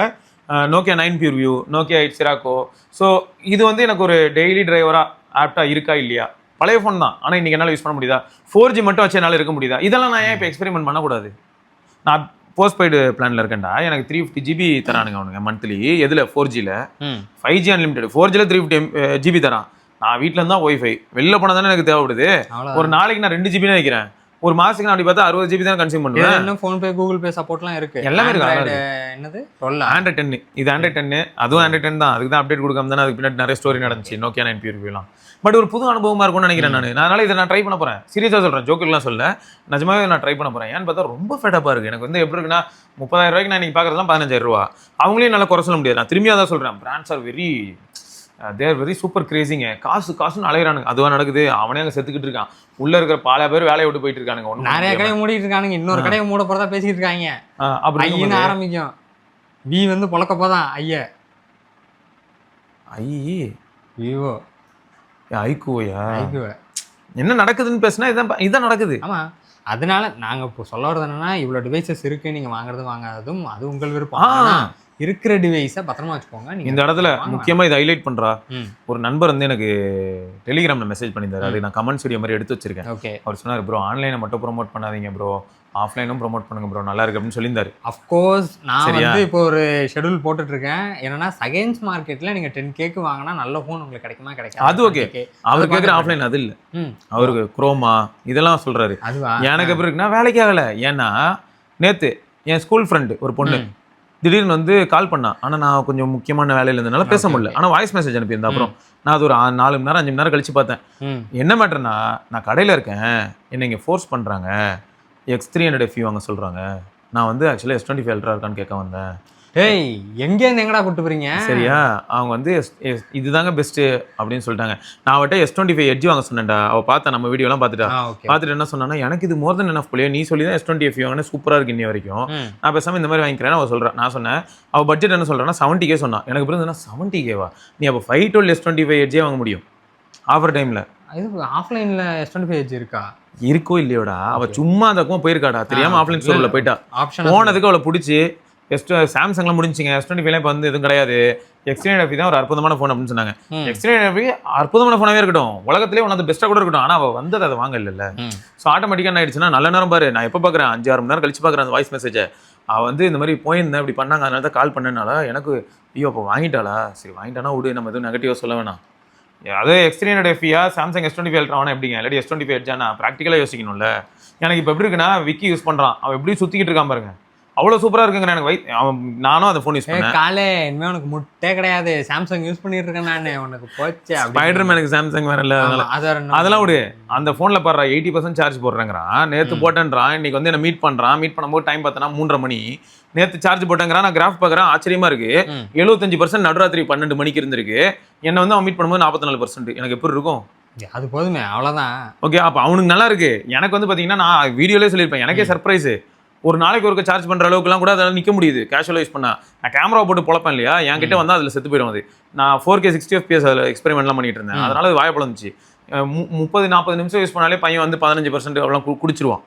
Nokia 9 PureView, Nokia 8 Sirocco. So இது வந்து எனக்கு ஒரு டெய்லி டிரைவராக ஆப்டாக இருக்கா இல்லையா? பழைய ஃபோன் தான், ஆனால் இன்றைக்கி என்னால் யூஸ் பண்ண முடியுதா? 4G மட்டும் வச்சு என்னால் இருக்க முடியுதா? இதெல்லாம் நான் ஏன் இப்போ எக்ஸ்பெரிமெண்ட் பண்ணக்கூடாது? நான் போஸ்ட்பெய்டு பிளானில் இருக்கேன்டா, எனக்கு 350 GB தரானுங்க அவனுங்க மந்த்லி. எதில்? 4Gயில் 5G அன்லிமிட்டெட், 4Gயில் 350 GB தரான். நான் வீட்டில் இருந்தால் ஒய்ஃபை, வெளில போனால் தானே எனக்கு தேவைப்படுது. ஒரு நாளைக்கு நான் 2 GB தான் வைக்கிறேன், ஒரு மாதத்துக்கு நான் அப்படி பார்த்தா 60 GB தான் கன்சியூம் பண்ணுவேன். இன்னும் ஃபோன்பே, கூகுள் பே சப்போர்ட்லாம் இருக்குது, எல்லாமே இருக்குது. என்னது Android 10, இது Android 10, அதுவும் Android 10 தான். அதுக்கு தான் அப்டேட் கொடுக்காம தானே அதுக்கு பின்னாடி நிறைய ஸ்டோரி நடந்துச்சு நோக்கியா 9 PureViewலாம். பட் ஒரு புது அனுபவமாக இருக்கும்னு நினைக்கிறேன் நான். அதனால் இதை நான் ட்ரை பண்ண போகிறேன். சீரியஸாக சொல்கிறேன், ஜோக்கர்லாம் சொல்ல, நிஜமாவே நான் ட்ரை பண்ண போகிறேன். ஏன்னு பார்த்தா ரொம்ப ஃபெட்டப்பாக இருக்குது. எனக்கு வந்து எப்படி இருக்குன்னா 30,000 ரூபாய்க்கு நான் இன்றைக்கி பார்க்குறதுலாம் 15,000 ரூபா. அவங்களையும் நல்லா குறை சொல்ல முடியாது. நான் திரும்பியாக தான் சொல்கிறேன், பிராண்ட்ஸ் ஆர் வெரி சூப்பர் கிரேசிங்க. காசுன்னு அலையிறானுங்க, அதுவாக நடக்குது. அவனே அங்கே செத்துக்கிட்டு இருக்கான். உள்ளே இருக்கிற பல பேர் வேலையை விட்டு போயிட்டு இருக்கானுங்க. நிறைய கடையை மூடிட்டு இருக்கானுங்க, இன்னொரு கடையை மூட போகிறதா பேசிக்கிட்டு இருக்காங்க. அப்படி ஆரம்பிக்கும், வி வந்து பொழக்கப்போதான் ஐயா விவோ ஐக்குவையா என்ன நடக்குதுன்னு பேசுனா இதான் நடக்குது. ஆமாம், அதனால நாங்கள் இப்போ சொல்ல வரது என்னன்னா, இவ்வளோ டிவைசஸ் இருக்குது, நீங்கள் வாங்குறது வாங்காததும் அது உங்கள் விருப்பம். இருக்கிற டிவைஸை பத்திரமா வச்சுக்கோங்க. நீங்கள் இந்த இடத்துல முக்கியமாக இதை ஹைலைட் பண்ணுறா, ஒரு நண்பர் வந்து எனக்கு டெலிகிராமில் மெசேஜ் பண்ணியிருந்தாரு. அது நான் கமெண்ட்ஸ் வீடியோ மாதிரி எடுத்து வச்சிருக்கேன். ஓகே, அவர் சொன்னார், ப்ரோ ஆன்லைனை மட்டும் ப்ரொமோட் பண்ணாதீங்க ப்ரோ, ஆஃப்லைனும் ப்ரொமோட் பண்ணுங்க ப்ரோ, நல்லா இருக்கு அப்படின்னு சொல்லியிருந்தாரு. அஃப்கோர்ஸ் நான் வந்து இப்போ ஒரு ஷெடியூல் போட்டுட்ருக்கேன். என்னன்னா செகண்ட்ஸ் மார்க்கெட்டில் நீங்கள் 10K வாங்கினா நல்ல ஃபோன் உங்களுக்கு கிடைக்குமா கிடைக்கும், அது ஓகே. அவர் கேட்குற ஆஃப்லைன் அது இல்லை, அவருக்கு குரோமா இதெல்லாம் சொல்கிறாரு. அதுவா எனக்கு எப்படி இருக்குன்னா வேலைக்கு ஆகலை. ஏன்னா நேற்று என் ஸ்கூல் ஃப்ரெண்டு ஒரு பொண்ணு திடீர்னு வந்து கால் பண்ணா. ஆனால் நான் கொஞ்சம் முக்கியமான வேலையில் இருந்ததுனால பேச முடியல. ஆனால் வாய்ஸ் மெசேஜ் அனுப்பியிருந்தேன். அப்புறம் நான் அது ஒரு 4 மணி நேரம் 5 மணி நேரம் கழிச்சு பார்த்தேன். என்ன மேட்டர்னா, நான் கடையில் இருக்கேன், என்னை இங்கே ஃபோர்ஸ் பண்ணுறாங்க, X300 FE வாங்க சொல்கிறாங்க. நான் வந்து ஆக்சுவலாக S25 Ultra இருக்கான்னு கேட்க வந்தேன். டேய் எங்கேருந்து எங்கடா கூப்பிட்டு போகிறீங்க? சரியா, அவங்க வந்து இதுதாங்க பெஸ்ட்டு அப்படின்னு சொல்லிட்டாங்க. நான் அவட்ட S25 Edge வாங்க சொன்னேன்டா. அவள் பார்த்தா நம்ம வீடியோலாம் பார்த்துட்டு என்ன சொன்னா, எனக்கு இது மோர் தென் எனஃப் போலியே, நீ சொல்லி தான் S20 FE வாங்கினா சூப்பராக இருக்கு இன்னி வரைக்கும், நான் பேசாமல் இந்த மாதிரி வாங்கிக்கிறேன் அவள் சொல்கிறேன். நான் சொன்னேன், அவள் பட்ஜெட் என்ன சொல்கிறேன்னா 70K சொன்னான். எனக்கு பிறகு 70K நீ அப்போ 512 S25 Edge வாங்க முடியும் ஆஃபர் டைமில். இது ஆஃப்லைனில் S25 Edge இருக்கா? இருக்கோ இல்லையோடா, அவள் சும்மா அந்த பக்கம் போயிருக்காடா, தெரியாமல் ஆஃப்லைன் ஸ்டோரில் போயிட்டா. போனதுக்கு அவளை பிடிச்சி சாம்சங்லாம் முடிஞ்சிங்க, S25 இப்போ வந்து எதுவும் கிடையாது, X300 FE தான் ஒரு அற்புதமான ஃபோன் அப்படின்னு சொன்னாங்க. X300 FE அற்புதமான ஃபோனாகவே இருக்கட்டும், உலகத்திலே ஒன்று பெஸ்ட்டாக கூட இருக்கட்டும், ஆனால் அவள் வந்தது அதை வாங்க இல்லைல்ல. ஸோ ஆட்டோமேட்டிக்காக என்ன ஆயிடுச்சுன்னா, நல்ல நேரம் பாரு, நான் எப்போ பார்க்குறேன் 5-6 மணி நேரம் கழிச்சு பார்க்குறேன் அந்த வாய்ஸ் மெசேஜை. அவள் வந்து இந்த மாதிரி போயிருந்தேன் இப்படி பண்ணாங்க, அதனால தான் கால் பண்ணனால எனக்கு ஐயோ அப்போ வாங்கிட்டாளா, சரி வாங்கிட்டானா விடு, நம்ம எதுவும் நெகட்டிவாக சொல்ல வேணாம். அதே X300 FE Samsung S25 Ultra வாங்கினா எப்படிங்க, இல்லாட்டி S25 Edge நான் ப்ராக்டிக்கலாக யோசிக்கணும்ல. எனக்கு இப்போ எப்படி இருக்குன்னா, விக்கி யூஸ் பண்ணுறான், அவன் எப்படி சுற்றிக்கிட்டு இருக்கான் பாருங்க, அவ்வளோ சூப்பராக இருக்குங்க. எனக்கு நானும் அந்த ஃபோன் யூஸ் பண்ணேன். காலே இனிமேல் உனக்கு முட்டே கிடையாது, சாம்சங் யூஸ் பண்ணிட்டு இருக்கேன் நான், உனக்கு போச்சு. ஸ்பைடர்மேனுக்கு சாம்சங் வேற இல்லை, அதெல்லாம் விடு. அந்த ஃபோனில் பாடுறா 80% சார்ஜ் போடுறேங்கிறான். நேற்று போட்டேன்றான், இன்னைக்கு வந்து என்ன மீட் பண்ணும்போது டைம் பார்த்தனா 3:30 மணி. நேற்று சார்ஜ் போட்டேங்கிறான், நான் கிராஃப் பார்க்குறேன், ஆச்சரியமா இருக்கு. 75% நடுராத்திரி 12 மணிக்கு இருந்திருக்கு. என்னை வந்து அவன் மீட் பண்ணும்போது 44%. எனக்கு எப்படி இருக்கும்? அது போதுமே, அவ்வளோதான். ஓகே, அப்போ அவனுக்கு நல்லா இருக்கு. எனக்கு வந்து பார்த்தீங்கன்னா, நான் வீடியோலேயே சொல்லியிருப்பேன், எனக்கே சர்ப்ரைஸு. ஒரு நாளைக்கு ஒருக்க சார்ஜ் பண்ணுற அளவுக்குலாம் கூட அதெல்லாம் நிற்க முடியுது கேஷுவலாக யூஸ் பண்ணா. நான் கேமரா போட்டு பொழப்பேன் இல்லையா, என்கிட்ட வந்து அதில் செத்து போயிடும். அது நான் 4K 60 FPS அதில் எக்ஸ்பெரிமெண்ட்லாம் பண்ணிட்டு இருந்தேன். அதனால அது வாய்ப்பு இருந்துச்சு. 30-40 நிமிஷம் யூஸ் பண்ணாலே பையன் வந்து 15% அவ்வளோ குடிச்சிருவான்.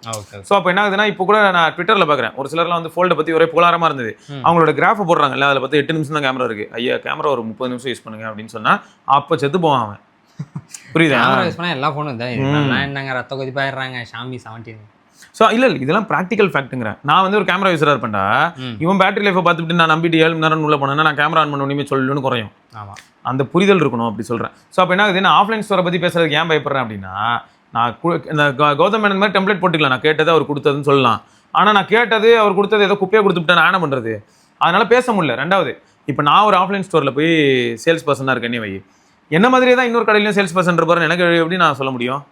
ஸோ அப்போ என்ன ஆகுதுன்னா, இப்போ கூட நான் ட்விட்டரில் பார்க்குறேன் ஒரு சிலர்லாம் வந்து ஃபோல்டை பற்றி ஒரே புகழாரமாக இருந்தது. அவங்களோட கிராஃபை போடுறாங்கல்ல, அதில் பார்த்து 8 நிமிஷம் தான் கேமரா இருக்குது, ஐயா கேமரா ஒரு 30 நிமிஷம் யூஸ் பண்ணுங்க அப்படின்னு சொன்னால் அப்போ செத்து போவான் அவன். புரியுதா? கேமரா யூஸ் பண்ணால் எல்லா ஃபோனும் தான் என்னங்க ரத்த கொதிப்பாயிடுறாங்க ஷாமி 17. ஸோ இல்லை இதெல்லாம் ப்ராக்டிக்கல் ஃபேக்ட்டுங்கிறேன். நான் வந்து ஒரு கேமரா யூஸராக இருப்பேன்டா, இவன் பேட்டரி லைஃபை பார்த்துட்டு நான் நம்பிட்டு 7 மணி நேரம் உள்ள போனேன்னா நான் கேமரா ஆன் பண்ண உடனே சொல்லணும்னு குறையும். ஆமாம், அந்த புரிதல் இருக்கணும் அப்படி சொல்கிறேன். ஸோ அப்போ என்ன ஆகுது, நான் ஆஃப்லைன் ஸ்டோரை பற்றி பேசுறதுக்கு ஏன் பயப்படுறேன் அப்படின்னா, நான் இந்த கௌதம் மேனன் மாதிரி டெம்ப்ளேட் போட்டுக்கலாம், நான் கேட்டது அவர் கொடுத்ததுன்னு சொல்லலாம். ஆனால் நான் கேட்டது அவர் கொடுத்தது ஏதோ குப்பையை கொடுத்துட்டு நான் என்ன பண்ணுறது, அதனால பேச முடியல. ரெண்டாவது, இப்போ நான் ஒரு ஆஃப்லைன் ஸ்டோரில் போய் சேல்ஸ் பர்சனாக இருக்கேன்னே வை, என்ன மாதிரியே தான் இன்னொரு கடையிலையும் சேல்ஸ் பர்சன் இருப்பாரு, எனக்கு எப்படி நான் சொல்ல முடியும்?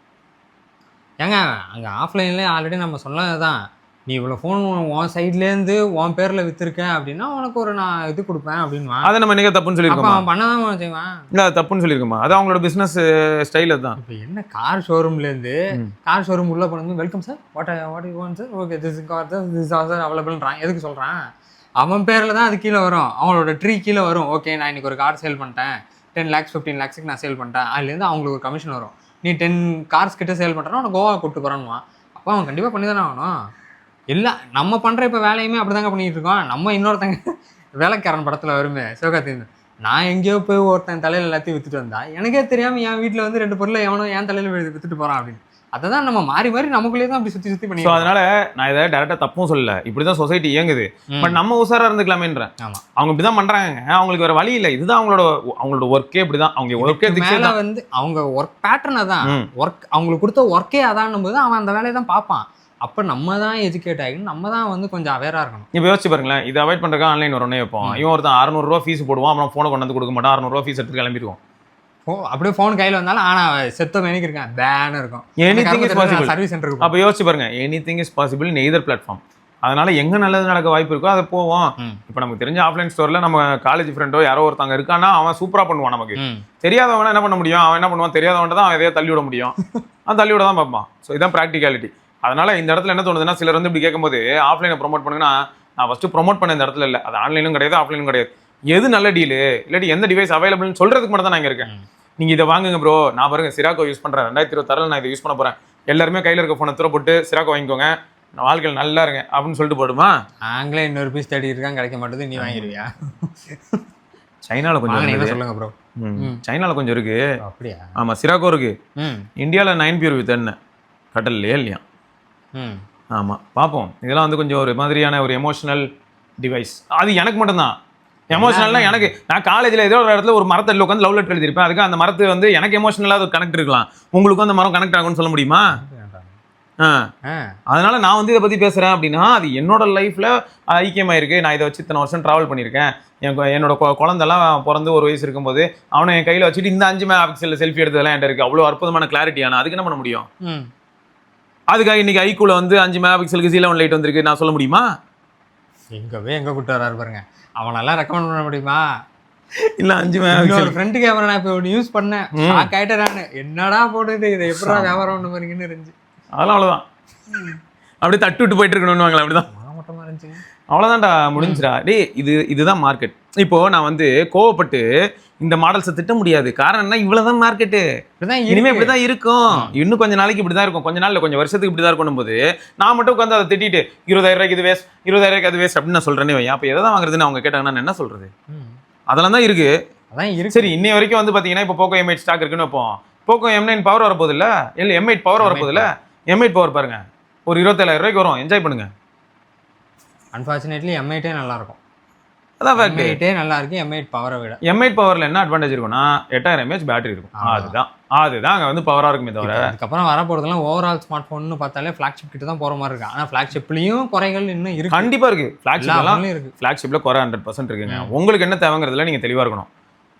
ஏங்க அங்கே ஆஃப்லைன்லேயே ஆல்ரெடி நம்ம சொன்னது தான், நீ இவ்வளோ ஃபோன் உன் சைட்லேருந்து உன் பேரில் விற்றுருக்கேன் அப்படின்னா உனக்கு ஒரு நான் இது கொடுப்பேன் அப்படின்னு. அதை நம்ம என்னங்க தப்புன்னு சொல்லியிருக்கோம்? அவன் பண்ணதான் செய்வான். இல்லை அது தப்புன்னு சொல்லியிருக்கோமா? அது அவங்களோட பிஸ்னஸ் ஸ்டைல் தான். இப்போ என்ன கார் ஷோரூம்லேருந்து கார் ஷோரூம் உள்ளே போனது welcome sir what you want sir, okay this car this are அவைலபிள்ன்றான். எதுக்கு சொல்கிறான்? அவன் பேரில் தான் அது கீழே வரும், அவங்களோட ட்ரீ கீழே வரும். ஓகே நான் இன்றைக்கி ஒரு கார் சேல் பண்ணிட்டேன் 10 lakhs 15 lakhsக்கு நான் சேல் பண்ணிட்டேன், அதுலேருந்து அவங்களுக்கு ஒரு கமிஷன் வரும். நீ 10 cars கிட்ட சேல் பண்ணுறேன்னா அவனை கோவா கூப்பிட்டு போகிறான்மா, அப்போ அவன் கண்டிப்பாக பண்ணி தானே ஆகணும். இல்லை நம்ம பண்ணுற இப்போ வேலையுமே அப்படி தாங்க பண்ணிகிட்டு இருக்கோம். நம்ம இன்னொருத்தங்க வேலைக்காரன் படத்தில் வருமே சிவகார்த்திகேயன், நான் எங்கேயோ போய் ஒருத்தன் தலையில் எல்லாத்தையும் விற்றுட்டு வந்தா எனக்கே தெரியாமல் என் வீட்டில் வந்து 2 பொருளை எவனோ என் தலையில் விற்றுட்டு போகிறான் அப்படின்னு. அதை தான் நம்ம மாறி மாறி நமக்குள்ளே தான் அப்படி சுற்றி பண்ணி. ஸோ அதனால நான் இதை டேரெக்டாக தப்பும் சொல்லல, இப்படி தான் சொசைட்டி இயங்குது. பட் நம்ம உசாரா இருந்துக்கலாமேன்றேன். ஆமாம், அவங்க இப்படி தான் பண்ணுறாங்க, அவங்களுக்கு வேறு வழி இல்லை. இதுதான் அவங்களோட ஒர்க்கே இப்படி தான். அவங்க ஒர்க்கே மேலே வந்து அவங்க ஒர்க் பேட்டர்னை தான், ஒர்க் அவங்களுக்கு கொடுத்த ஒர்க்கே அதான்னும் போது அவன் அந்த வேலையை தான் பார்ப்பான். அப்போ நம்ம தான் எஜுகேட் ஆகிக்கணும், நம்ம தான் வந்து கொஞ்சம் அவேராக இருக்கணும். இப்போ யோசிச்சு பாருங்களேன், இதை அவாய்ட் பண்ணுறக்கா ஆன்லைன் வரனே வைப்போம். இவன் ஒருத்தன் 600 ரூபா ஃபீஸ் போடுவான், அப்புறம் ஃபோனை கொண்டு வந்து கொடுக்க மாட்டான், 600 ரூபா ஃபீஸ் எடுத்து கிளம்பிடுவோம். அப்படியே ஃபோன் கையில் வந்தாலும் ஆனால் செத்த மேனிக்கு இருக்கேன் பேனு இருக்கும். Anything is possible. சர்வீஸ் சென்டருக்கு அப்போ யோசிச்சு பாருங்க, anything is possible in either platform. அதனால எங்க நல்லது நடக்க வாய்ப்பு இருக்கோ அதை போவோம். இப்போ நமக்கு தெரிஞ்ச ஆஃப்லைன் ஸ்டோர்ல நம்ம காலேஜ் ஃப்ரெண்டோ யாரோ ஒருத்தங்க இருக்கான்னா அவன் சூப்பரா பண்ணுவான். நமக்கு தெரியாதவன என்ன பண்ண முடியும்? அவன் என்ன பண்ணுவான்? தெரியாதவன்ட்ட தான் அவன் எதையோ தள்ளி விட முடியும், அவன் தள்ளி விட தான் பார்ப்பான். ஸோ இதான் ப்ராக்டிகாலிட்டி. அதனால இந்த இடத்துல என்ன தோணுதுன்னா, சிலர் வந்து இப்படி கேட்கும்போது ஆஃப்லைனை ப்ரொமோட் பண்ணுங்கன்னா, நான் ஃபர்ஸ்ட் ப்ரொமோட் பண்ண இந்த இடத்துல இல்லை, அது ஆன்லைனும் கிடையாது ஆஃப்லைனும் கிடையாது. எது நல்ல டீலு இல்லாட்டி எந்த டிவைஸ் அவைலபிள்னு சொல்றதுக்கு மட்டும் தான் நான் இங்கே இருக்கேன். நீங்க இதை வாங்குங்க ப்ரோ, நான் பாருங்க சிராக்கோ யூஸ் பண்றேன், 2026 நான் இதை யூஸ் பண்ண போறேன், எல்லாருமே கையில இருக்க போனை தூர போட்டு சிராக்கோ வாங்கிக்கோங்க, நான் வாழ்க்கையில் நல்லா இருங்க அப்படின்னு சொல்லிட்டு போடுமா? நாங்களே இன்னொரு பீஸ் தேடி இருக்கான், கிடைக்க மாட்டேது, நீ வாங்கிடுவியா? சைனால கொஞ்சம் சொல்லுங்க ப்ரோ. சைனால கொஞ்சம் இருக்கு. அப்படியா? ஆமா, சிராக்கோ இருக்கு. இந்தியாவில் 9 பியூர் வித் என்ன கடல்லையே இல்லையா? ஆமா, பார்ப்போம். இதெல்லாம் வந்து கொஞ்சம் ஒரு மாதிரியான ஒரு எமோஷனல் டிவைஸ். அது எனக்கு மட்டும்தான் எமோஷனல்னா. எனக்கு நான் காலேஜில் ஏதோ ஒரு இடத்துல ஒரு மரத்தில் உட்காந்து லவ் லெட்டர் எழுதியிருப்பேன், அதுக்கு அந்த மரத்து வந்து எனக்கு எமோஷனலாக ஒரு கனெக்ட் இருக்கலாம், உங்களுக்கும் அந்த மரம் கனெக்ட் ஆகும்னு சொல்ல முடியுமா? அதனால நான் வந்து இதை பற்றி பேசுகிறேன் அப்படின்னா, அது என்னோட லைஃப்பில் ஐக்கியமாயிருக்கு. நான் இதை வச்சு இத்தனை வருஷம் ட்ராவல் பண்ணியிருக்கேன். என்னோட குழந்தெல்லாம் பிறந்து 1 வயசு இருக்கும்போது அவனை என் கையில் வச்சுட்டு இந்த 5 மெகாபிக்சலில் செல்ஃபி எடுத்ததெல்லாம் என்கிட்ட இருக்குது. அவ்வளோ அற்புதமான கிளாரிட்டியான, அதுக்கு என்ன பண்ண முடியும்? அதுக்காக இன்னைக்கு ஐக்கூல வந்து 5 மெகாபிக்சலுக்கு C11 லைட் வந்திருக்கு, நான் சொல்ல முடியுமா? எங்க கூட்டு வராரு பாருங்க, அவனெல்லாம் ரெக்கமெண்ட் பண்ண முடியுமா? இல்ல 5 மெகாபிக்சல் ஃப்ரண்ட் கேமரா நான் இப்போ ஒன்று யூஸ் பண்ணேன், ஷாக் ஆயிட்டேன் நான். என்னடா போடுது இதை, எப்படா வியாபாரம் ஒன்று பாருங்கன்னு இருந்துச்சு. அதெல்லாம் அவ்வளோதான், அப்படியே தட்டு விட்டு போயிட்டு இருக்கணும்னு அப்படிதான் மட்டமாக இருந்துச்சு. அவ்வளோதான்டா, முடிஞ்சிடா. இதுதான் மார்க்கெட். இப்போ நான் வந்து கோவப்பட்டு இந்த மாடல்ஸை திட்ட முடியாது. காரணம் என்ன? இவ்வளவுதான் மார்க்கெட்டு, இனிமே இப்படிதான் இருக்கும், இன்னும் கொஞ்ச நாளைக்கு இப்படிதான் இருக்கும், கொஞ்ச நாள்ல கொஞ்சம் வருஷத்துக்கு இப்படிதான் இருக்கணும் போது நான் மட்டும் உட்காந்து அதை திட்டிட்டு 20,000 ரூபாய்க்கு இது வேஸ்ட், 20,000 ரூபாய்க்கு அது வேஸ்ட் அப்படின்னு நான் சொல்றேன்னு வையா. அப்போ எதை தான் வாங்குறதுன்னு அவங்க கேட்டாங்கன்னா நான் என்ன சொல்றது? அதெல்லாம் தான் இருக்கு. சரி, இன்னை வரைக்கும் வந்து பாத்தீங்கன்னா இப்போ போக்கோ M8 ஸ்டாக் இருக்குன்னு வைப்போம். போக்கோ M9 பவர் வரப்போகுது இல்ல, M8 பவர் வரப்போகுது இல்ல. M8 பவர் பாருங்க, ஒரு 27,000 ரூபாய்க்கு வரும், என்ஜாய் பண்ணுங்க. அன்ஃபார்ச்சுனேட்லி M8 நல்லா இருக்கும். அதான் ஃபேக்ட், M8 நல்லா இருக்கு. M8 பவரை விட M8 பவர்ல என்ன அட்வான்டேஜ் இருக்கும்னா 8000 mAh பேட்டரி இருக்கும். அதுதான் அங்க வந்து பவரா இருக்குமே தவிர அதுக்கப்புறம் வரப்போறதெல்லாம் ஓவரால் ஸ்மார்ட் போன்னு பார்த்தாலே ஃபிளாக்ஷிப் கிட்ட தான் போற மாதிரி இருக்கு. ஆனா ஃபிளாக்ஷிப்லயும் குறைகள் இன்னும் இருக்கு. கண்டிப்பா இருக்கு. ஃபிளாக்ஷிப்ல குறை 100% இருக்குங்க. உங்களுக்கு என்ன தேவைங்கிறதுல நீங்க தெளிவா இருக்கணும்.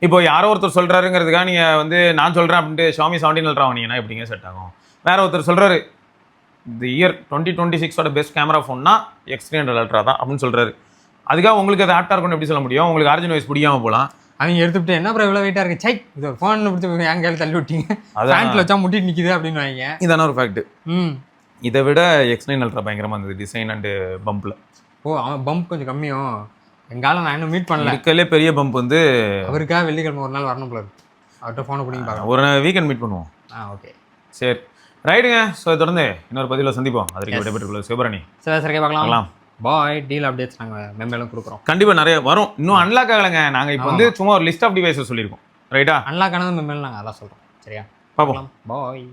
இப்போ யாரோ ஒருத்தர் சொல்றாருங்கிறதுக்காக நீங்க வந்து நான் சொல்றேன் அப்படின்ட்டு Xiaomi 17 Ultra வாங்கினீங்கன்னா எப்படிங்க செட் ஆகும்? வேற ஒருத்தர் சொல்றாரு இந்த இயர் 2026ஓட பெஸ்ட் கேமரா ஃபோன்னா X300 Ultra தான் அப்படின்னு சொல்றாரு. அதுக்காக உங்களுக்கு அது ஆப்டா இருக்கும்னு எப்படி சொல்ல முடியும்? உங்களுக்கு ஆரிஜின் வைஸ் பிடிக்காம போகலாம். அவங்க எடுத்துட்டு என்ன அப்புறம் இவ்வளோ வெயிட்டாக இருக்கு, சை இது ஃபோன் பிடிச்சி என் கையில் தள்ளி விட்டீங்க, பேண்ட்ல வச்சா முட்டிட்டு நிற்கிது அப்படின்னு வாங்க. இதான ஒரு ஃபேக்ட். இதை விட X9 அல்ட்ரா பயங்கரமாக இருந்தது டிசைன் அண்டு பம்பில். ஓ அவன் பம்ப் கொஞ்சம் கம்மியும் எங்கால நான் இன்னும் மீட் பண்ணல. இருக்கலே பெரிய பம்ப் வந்து அவருக்காக வெள்ளிக்கிழமை ஒரு நாள் வரணும் போல இருக்கு. அவர்கிட்ட ஃபோனை பிடிங்கி பார்க்கலாம். ஒரு வீக்கெண்ட் மீட் பண்ணுவோம். ஓகே சரி ரைட்டுங்க. ஸோ தொடர்ந்து இன்னொரு பதிவில் சந்திப்போம். அதற்கு விடைபெற்றுள்ள சிவபரணி. சரி பார்க்கலாம். பாய். டீல் அப்டேட்ஸ் நாங்கள் மெம்பேலும் கொடுக்குறோம். கண்டிப்பாக நிறைய வரும். இன்னும் அன்லாக் ஆகலைங்க. நாங்கள் இப்போ வந்து சும்மா ஒரு லிஸ்ட் ஆஃப் டிவைஸஸ் சொல்லியிருக்கோம். ரைட்டா? அன்லாக் ஆனது மெம்பேலும் நாங்கள் அதான் சொல்கிறோம். சரியா? பார்ப்போம். பாய்.